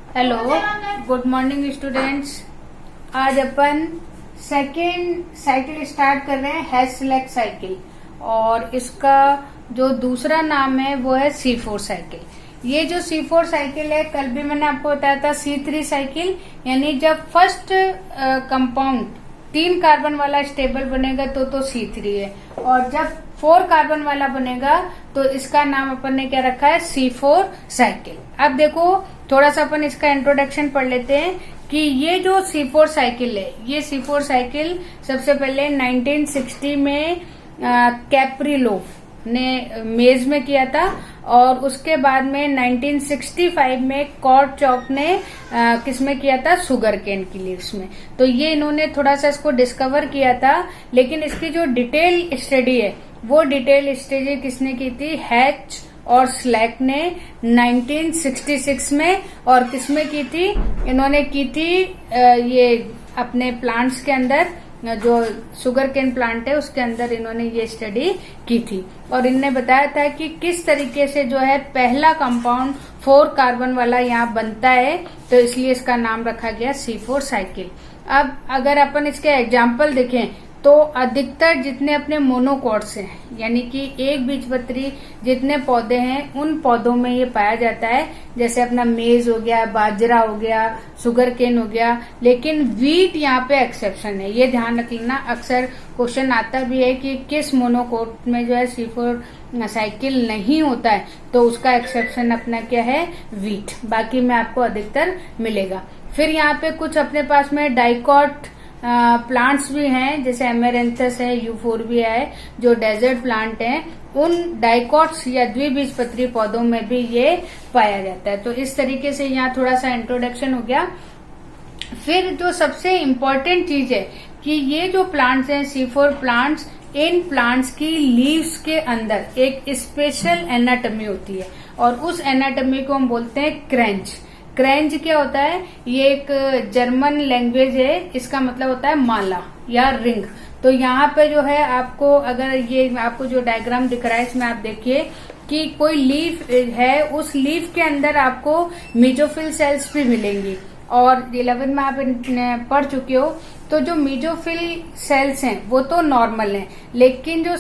Hello, good morning students. आज अपन second cycle start कर रहे हैं, हैशलैग साइकिल, और इसका जो दूसरा नाम है वो है C4 साइकिल। ये जो C4 साइकिल है, कल भी मैंने आपको बताया था C3 साइकिल, यानी जब फर्स्ट कंपाउंड 3 कार्बन वाला स्टेबल बनेगा तो C3 है, और जब 4 कार्बन वाला बनेगा तो इसका नाम अपन ने क्या रखा है, C4 साइकिल। अब देखो, थोड़ा सा अपन इसका इंट्रोडक्शन पढ़ लेते हैं कि ये जो C4 साइकिल है, ये C4 साइकिल सबसे पहले 1960 में कैप्रिलोव ने मेज में किया था, और उसके बाद में 1965 में कॉर्टचॉक ने किसमें किया था, शुगर केन की लीव्स में। तो ये इन्होंने थोड़ा सा इसको डिस्कवर किया था, लेकिन इसकी जो डिटेल स्टडी है वो डिटेल स्टडी किसने की थी, हैच और स्लैक ने 1966 में। और किसमें की थी, इन्होंने की थी ये अपने प्लांट्स के अंदर, जो शुगर केन प्लांट है उसके अंदर इन्होंने ये स्टडी की थी, और इनने बताया था कि किस तरीके से जो है पहला कंपाउंड 4 कार्बन वाला यहाँ बनता है, तो इसलिए इसका नाम रखा गया C4 साइकिल। अब अगर अपन इसके एग्जाम्पल देखें तो अधिकतर जितने अपने मोनोकॉट्स हैं, यानी कि एक बीजपत्री जितने पौधे हैं, उन पौधों में ये पाया जाता है। जैसे अपना मेज हो गया, बाजरा हो गया, शुगर केन हो गया, लेकिन वीट यहाँ पे एक्सेप्शन है। ये ध्यान रख लेना, अक्सर क्वेश्चन आता भी है कि किस मोनोकॉट में जो है C4 साइकिल नहीं होता है, तो उसका एक्सेप्शन अपना क्या है, वीट। बाकी में आपको अधिकतर मिलेगा। फिर यहाँ पे कुछ अपने पास में डाइकॉट प्लांट्स भी हैं, जैसे एमेरेंथस है, यूफोरबिया है, जो डेजर्ट प्लांट हैं, उन डाइकॉट्स या द्विबीजपत्री पौधों में भी ये पाया जाता है। तो इस तरीके से यहाँ थोड़ा सा इंट्रोडक्शन हो गया। फिर जो सबसे इम्पोर्टेंट चीज है कि ये जो प्लांट्स हैं, C4 प्लांट्स, इन प्लांट्स की लीव्स के अंदर एक स्पेशल एनाटॉमी होती है, और उस एनाटॉमी को हम बोलते हैं क्रेंच। क्रेंच क्या होता है, ये एक जर्मन लैंग्वेज है, इसका मतलब होता है माला या रिंग। तो यहाँ पे जो है आपको, अगर ये आपको जो डायग्राम दिख रहा है इसमें आप देखिए कि कोई लीफ है, उस लीफ के अंदर आपको मेसोफिल सेल्स भी मिलेंगी, और 11 में आप पढ़ चुके हो। तो जो मेसोफिल सेल्स हैं वो तो नॉर्मल हैं, लेकिन जो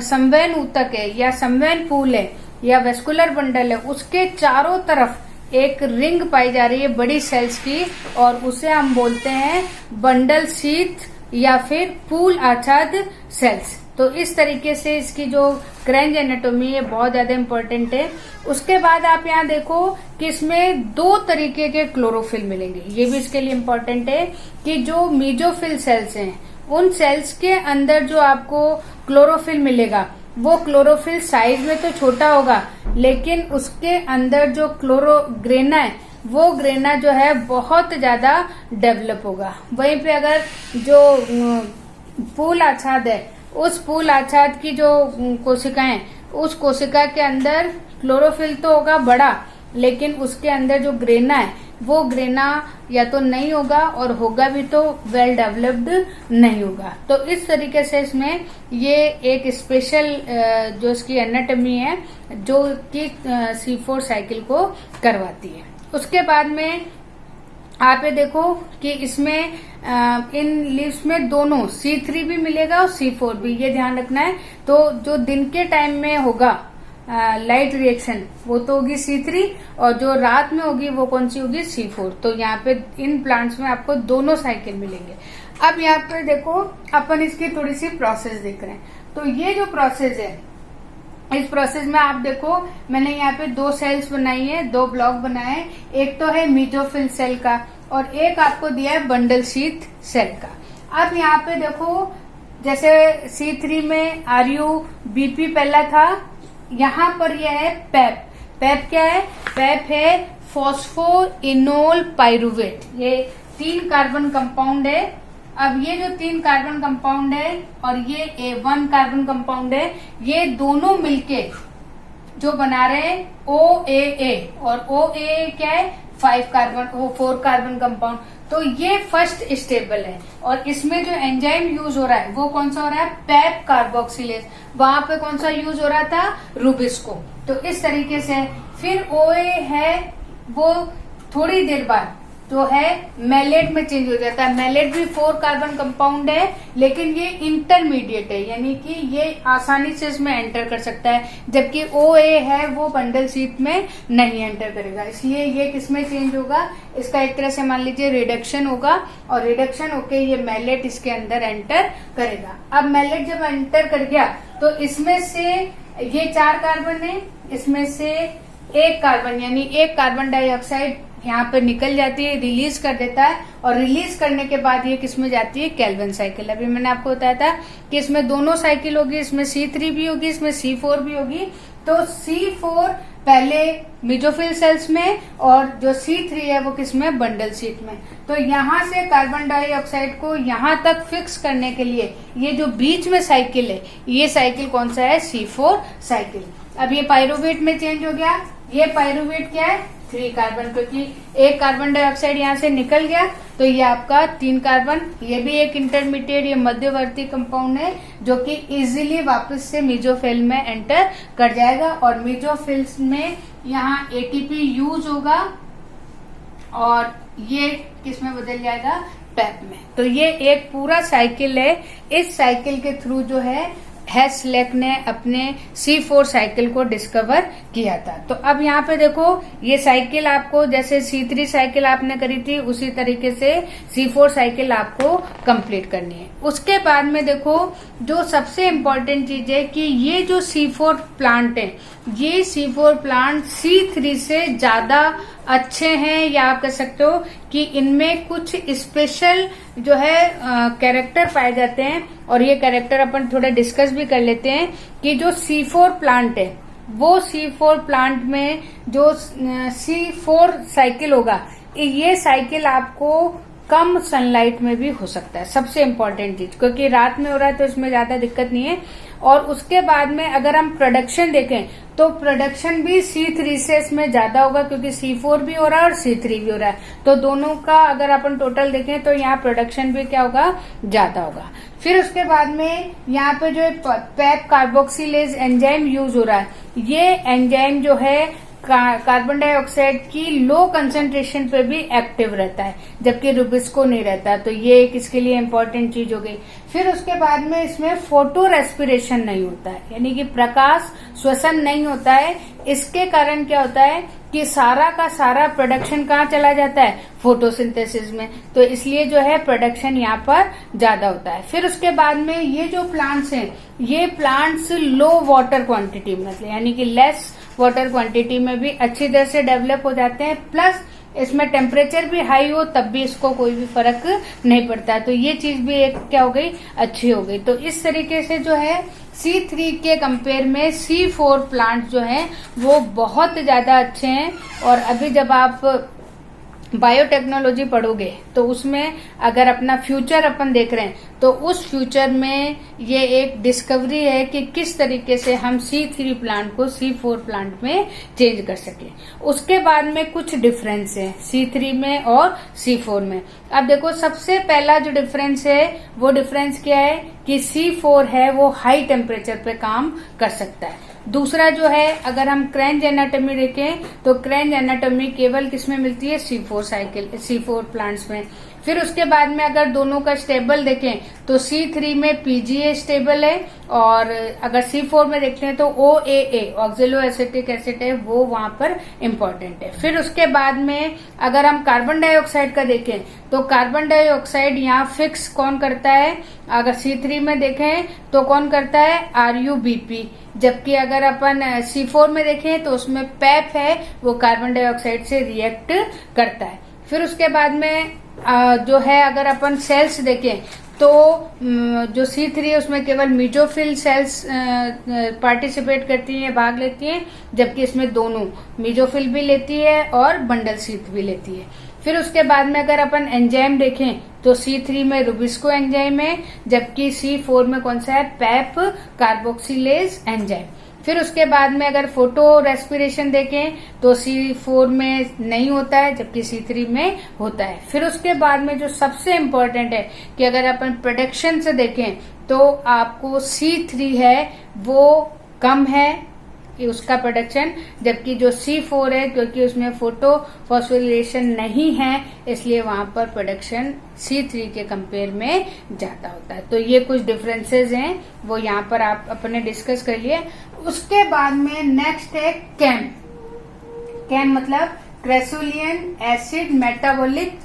संवहन ऊतक है या संवहन पूल है या वेस्कुलर बंडल है, उसके चारों तरफ एक रिंग पाई जा रही है बड़ी सेल्स की, और उसे हम बोलते हैं बंडल शीथ या फिर पूल आच्छाद सेल्स। तो इस तरीके से इसकी जो क्रेंच एनाटॉमी है बहुत ज्यादा इम्पोर्टेंट है। उसके बाद आप यहाँ देखो कि इसमें 2 तरीके के क्लोरोफिल मिलेंगे। ये भी इसके लिए इम्पोर्टेंट है कि जो मेसोफिल सेल्स हैं, उन सेल्स के अंदर जो आपको क्लोरोफिल मिलेगा, वो क्लोरोफिल साइज में तो छोटा होगा, लेकिन उसके अंदर जो क्लोरोग्रेना है, वो ग्रेना जो है बहुत ज्यादा डेवलप होगा। वहीं पे अगर जो पूल आच्छाद है, उस पूल आच्छाद की जो कोशिकाएं, उस कोशिका के अंदर क्लोरोफिल तो होगा बड़ा, लेकिन उसके अंदर जो ग्रेना है वो ग्रेना या तो नहीं होगा, और होगा भी तो वेल डेवलप्ड नहीं होगा। तो इस तरीके से इसमें ये एक स्पेशल जो इसकी एनाटॉमी है जो कि C4 साइकिल को करवाती है। उसके बाद में आप ये देखो कि इसमें इन लीव्स में दोनों C3 भी मिलेगा और C4 भी, ये ध्यान रखना है। तो जो दिन के टाइम में होगा लाइट रिएक्शन, वो तो होगी C3, और जो रात में होगी वो कौन सी होगी, C4। तो यहाँ पे इन प्लांट्स में आपको दोनों साइकिल मिलेंगे। अब यहाँ पे देखो, अपन इसकी थोड़ी सी प्रोसेस देख रहे हैं। तो ये जो प्रोसेस है, इस प्रोसेस में आप देखो, मैंने यहाँ पे 2 सेल्स बनाई है, 2 ब्लॉक बनाए हैं। एक तो है मेसोफिल सेल का, और एक आपको दिया है बंडल शीथ सेल का। अब यहाँ पे देखो, जैसे C3 में RuBp पहला था, यहाँ पर यह है पैप। पैप क्या है, पैप है फॉस्फोइनोल पाइरुवेट। ये 3 कार्बन कंपाउंड है। अब ये जो 3 कार्बन कंपाउंड है और ये 1 कार्बन कंपाउंड है, ये दोनों मिलके जो बना रहे हैं OAA, और OAA क्या है, 4 कार्बन कंपाउंड। तो ये फर्स्ट स्टेबल है, और इसमें जो एंजाइम यूज हो रहा है वो कौन सा हो रहा है, पैप कार्बोक्सिलेज। वहां पे कौन सा यूज हो रहा था, रूबिस्को। तो इस तरीके से फिर OA है, वो थोड़ी देर बाद जो है मैलेट में चेंज हो जाता है। मैलेट भी 4 कार्बन कंपाउंड है, लेकिन ये इंटरमीडिएट है, यानी कि ये आसानी से इसमें एंटर कर सकता है, जबकि OA है वो बंडल शीट में नहीं एंटर करेगा। इसलिए ये किसमें चेंज होगा, इसका एक तरह से मान लीजिए रिडक्शन होगा, और रिडक्शन होके ये मैलेट इसके अंदर एंटर करेगा। अब मैलेट जब एंटर कर गया तो इसमें से ये 4 कार्बन है, इसमें से 1 कार्बन यानी 1 कार्बन डाइऑक्साइड यहाँ पे निकल जाती है, रिलीज कर देता है, और रिलीज करने के बाद ये किसमें जाती है, केल्विन साइकिल। अभी मैंने आपको बताया था कि इसमें दोनों साइकिल होगी, इसमें C3 भी होगी, इसमें C4 भी होगी। तो C4 पहले मेसोफिल सेल्स में, और जो C3 है वो किसमें, बंडल शीट में। तो यहाँ से कार्बन डाइऑक्साइड को यहाँ तक फिक्स करने के लिए ये जो बीच में साइकिल है, ये साइकिल कौन सा है, C4 साइकिल। अब ये पायरुवेट में चेंज हो गया। ये पायरुवेट क्या है, 3 कार्बन, क्योंकि 1 कार्बन डाइऑक्साइड यहाँ से निकल गया, तो ये आपका 3 कार्बन। ये भी एक इंटरमीडिएट, ये मध्यवर्ती कंपाउंड है, जो कि इजीली वापस से मेसोफिल में एंटर कर जाएगा, और मेसोफिल में यहाँ ATP यूज होगा, और ये किसमें बदल जाएगा, पैप में। तो ये एक पूरा साइकिल है। इस साइकिल के थ्रू जो है हेस्लेक ने अपने C4 साइकिल को डिस्कवर किया था। तो अब यहाँ पे देखो, ये साइकिल आपको जैसे C3 साइकिल आपने करी थी, उसी तरीके से C4 साइकिल आपको कंप्लीट करनी है। उसके बाद में देखो, जो सबसे इम्पोर्टेंट चीज है कि ये जो C4 प्लांट है, ये C4 प्लांट C3 से ज्यादा अच्छे हैं, या आप कह सकते हो कि इनमें कुछ स्पेशल जो है कैरेक्टर पाए जाते हैं, और ये कैरेक्टर अपन थोड़ा डिस्कस भी कर लेते हैं कि जो C4 प्लांट है, वो C4 प्लांट में जो C4 साइकिल होगा, ये साइकिल आपको कम सनलाइट में भी हो सकता है, सबसे इम्पोर्टेंट चीज, क्योंकि रात में हो रहा है तो इसमें ज्यादा दिक्कत नहीं है। और उसके बाद में अगर हम प्रोडक्शन देखें तो प्रोडक्शन भी C3 से इसमें ज्यादा होगा, क्योंकि C4 भी हो रहा है और C3 भी हो रहा है, तो दोनों का अगर अपन टोटल देखें तो यहाँ प्रोडक्शन भी क्या होगा, ज्यादा होगा। फिर उसके बाद में यहाँ पे जो पैप कार्बोक्सिलेज एंजाइम यूज हो रहा है, ये एंजाइम जो है कार्बन डाइऑक्साइड की लो कंसंट्रेशन पे भी एक्टिव रहता है, जबकि रुबिस्को नहीं रहता। तो ये एक इसके लिए इम्पोर्टेंट चीज हो गई। फिर उसके बाद में इसमें फोटो रेस्पिरेशन नहीं होता है, यानी कि प्रकाश श्वसन नहीं होता है। इसके कारण क्या होता है कि सारा का सारा प्रोडक्शन कहाँ चला जाता है, फोटोसिंथेसिस में। तो इसलिए जो है प्रोडक्शन यहाँ पर ज्यादा होता है। फिर उसके बाद में ये जो प्लांट्स हैं, ये प्लांट्स लो वाटर क्वांटिटी मतलब यानी कि लेस वाटर क्वांटिटी में भी अच्छी तरह से डेवलप हो जाते हैं, प्लस इसमें टेम्परेचर भी हाई हो तब भी इसको कोई भी फर्क नहीं पड़ता। तो ये चीज भी एक क्या हो गई, अच्छी हो गई। तो इस तरीके से जो है C3 के कंपेयर में C4 प्लांट जो हैं वो बहुत ज्यादा अच्छे हैं। और अभी जब आप बायोटेक्नोलॉजी पढ़ोगे तो उसमें अगर अपना फ्यूचर अपन देख रहे हैं तो उस फ्यूचर में ये एक डिस्कवरी है कि किस तरीके से हम C3 प्लांट को C4 प्लांट में चेंज कर सके। उसके बाद में कुछ डिफरेंस है C3 में और C4 में। अब देखो, सबसे पहला जो डिफरेंस है वो डिफरेंस क्या है कि C4 है वो हाई टेम्परेचर पे काम कर सकता है। दूसरा जो है, अगर हम क्रेंज एनाटॉमी देखें तो क्रेंज एनाटॉमी केवल किसमें मिलती है, C4 प्लांट्स में। फिर उसके बाद में अगर दोनों का स्टेबल देखें तो C3 में PGA स्टेबल है, और अगर C4 में देखते हैं तो OAA ऑक्जेलो एसिटिक एसिड है वो वहां पर इम्पोर्टेंट है। फिर उसके बाद में अगर हम कार्बन डाइऑक्साइड का देखें तो कार्बन डाइऑक्साइड यहाँ फिक्स कौन करता है, अगर C3 में देखें तो कौन करता है, RUBP, जबकि अगर अपन C4 में देखें तो उसमें पैप है वो कार्बन डाइऑक्साइड से रिएक्ट करता है। फिर उसके बाद में जो है, अगर अपन सेल्स देखें तो जो C3 है उसमें केवल मेसोफिल सेल्स पार्टिसिपेट करती हैं, भाग लेती हैं, जबकि इसमें दोनों मेसोफिल भी लेती है और बंडल शीट भी लेती है। फिर उसके बाद में अगर अपन एंजाइम देखें तो C3 में रुबिस्को एंजाइम है, जबकि C4 में कौन सा है, पैप कार्बोक्सिलेज एंजाइम। फिर उसके बाद में अगर फोटो रेस्पिरेशन देखें तो C4 में नहीं होता है, जबकि C3 में होता है। फिर उसके बाद में जो सबसे इम्पोर्टेंट है कि अगर अपन प्रोडक्शन से देखें तो आपको C3 है वो कम है उसका प्रोडक्शन, जबकि जो C4 है क्योंकि उसमें फोटो फॉस्फोरिलेशन नहीं है इसलिए वहां पर प्रोडक्शन C3 के कंपेयर में ज्यादा होता है। तो ये कुछ डिफरेंसेस हैं, वो यहाँ पर आप अपने डिस्कस कर लिए। उसके बाद में नेक्स्ट है कैम। कैम मतलब क्रेसुलियन एसिड मेटाबॉलिक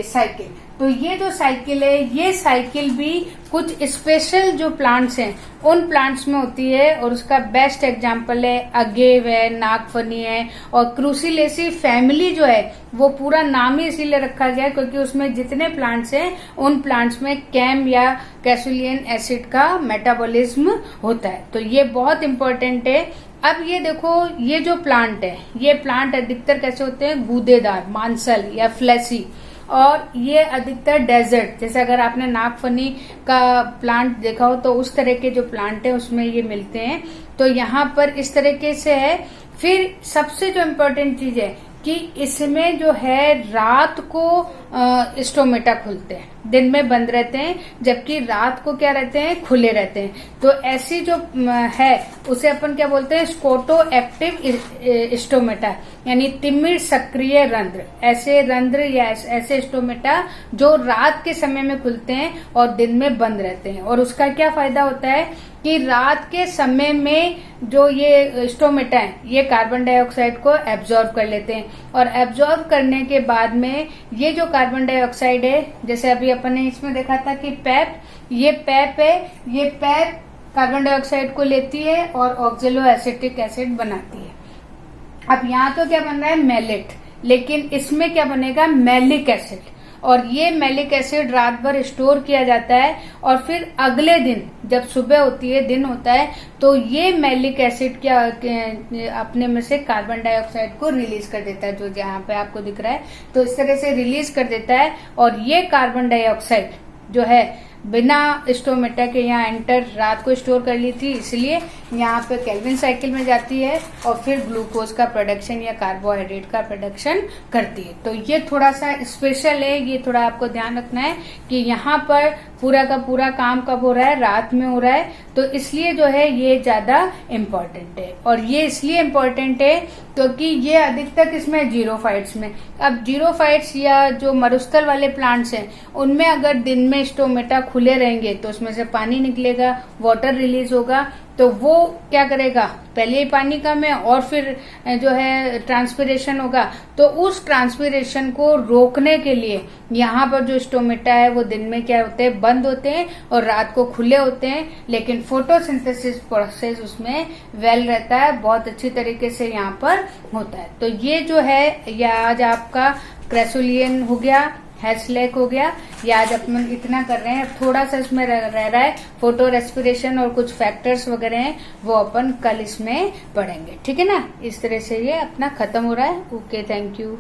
साइकिल। तो ये जो साइकिल है, ये साइकिल भी कुछ स्पेशल जो प्लांट्स हैं उन प्लांट्स में होती है, और उसका बेस्ट एग्जांपल है अगेव है, नागफनी है, और क्रूसिलेसी फैमिली जो है वो पूरा नाम ही इसीलिए रखा गया क्योंकि उसमें जितने प्लांट्स हैं उन प्लांट्स में कैम या कैसुलियन एसिड का मेटाबॉलिज्म होता है। तो ये बहुत इंपॉर्टेंट है। अब ये देखो, ये जो प्लांट है, ये प्लांट अधिकतर कैसे होते हैं, गूदेदार, मांसल या फ्लैसी, और ये अधिकतर डेजर्ट, जैसे अगर आपने नागफनी का प्लांट देखा हो तो उस तरह के जो प्लांट है उसमें ये मिलते हैं। तो यहाँ पर इस तरीके से है। फिर सबसे जो इम्पोर्टेंट चीज है कि इसमें जो है रात को स्टोमेटा खुलते हैं, दिन में बंद रहते हैं, जबकि रात को क्या रहते हैं, खुले रहते हैं। तो ऐसी जो है उसे अपन क्या बोलते हैं, स्कोटो एक्टिव स्टोमेटा, यानी तिमिर सक्रिय रंध्र। ऐसे रंध्र या ऐसे स्टोमेटा जो रात के समय में खुलते हैं और दिन में बंद रहते हैं। और उसका क्या फायदा होता है कि रात के समय में जो ये स्टोमेटा है ये कार्बन डाइऑक्साइड को एब्जॉर्ब कर लेते हैं, और एब्जॉर्ब करने के बाद में ये जो कार्बन डाइऑक्साइड है, जैसे अभी अपन ने इसमें देखा था कि पैप, ये पैप है, ये पैप कार्बन डाइऑक्साइड को लेती है और ऑक्जेलो एसिटिक एसिड बनाती है। अब यहाँ तो क्या बन रहा है, मैलेट, लेकिन इसमें क्या बनेगा, मैलिक एसिड, और ये मैलिक एसिड रात भर स्टोर किया जाता है, और फिर अगले दिन जब सुबह होती है, दिन होता है, तो ये मैलिक एसिड क्या अपने में से कार्बन डाइऑक्साइड को रिलीज कर देता है, जो जहाँ पे आपको दिख रहा है। तो इस तरह से रिलीज कर देता है, और ये कार्बन डाइऑक्साइड जो है बिना स्टोमेटा के यहाँ एंटर रात को स्टोर कर ली थी, इसलिए यहाँ पे केल्विन साइकिल में जाती है और फिर ग्लूकोज का प्रोडक्शन या कार्बोहाइड्रेट का प्रोडक्शन करती है। तो ये थोड़ा सा स्पेशल है, ये थोड़ा आपको ध्यान रखना है कि यहाँ पर पूरा का पूरा काम कब हो रहा है, रात में हो रहा है। तो इसलिए जो है ये ज्यादा इम्पोर्टेंट है, और ये इसलिए इम्पोर्टेंट है क्योंकि ये अधिकतर इसमें जीरोफाइट्स में, अब जीरोफाइट्स या जो मरुस्थल वाले प्लांट्स हैं उनमें अगर दिन में स्टोमेटा खुले रहेंगे तो उसमें से पानी निकलेगा, वाटर रिलीज होगा, तो वो क्या करेगा, पहले ही पानी कम है और फिर जो है ट्रांसपिरेशन होगा, तो उस ट्रांसपिरेशन को रोकने के लिए यहाँ पर जो स्टोमेटा है वो दिन में क्या होते हैं, बंद होते हैं, और रात को खुले होते हैं, लेकिन फोटोसिंथेसिस प्रोसेस उसमें वेल रहता है, बहुत अच्छी तरीके से यहाँ पर होता है। तो ये जो है ये आज आपका क्रेसुलियन हो गया, हैस्लैक हो गया, ये आज अपन इतना कर रहे हैं। थोड़ा सा इसमें रह रहा है फोटो रेस्पिरेशन और कुछ फैक्टर्स वगैरह हैं, वो अपन कल इसमें पढ़ेंगे, ठीक है ना। इस तरह से ये अपना खत्म हो रहा है। Okay, thank you.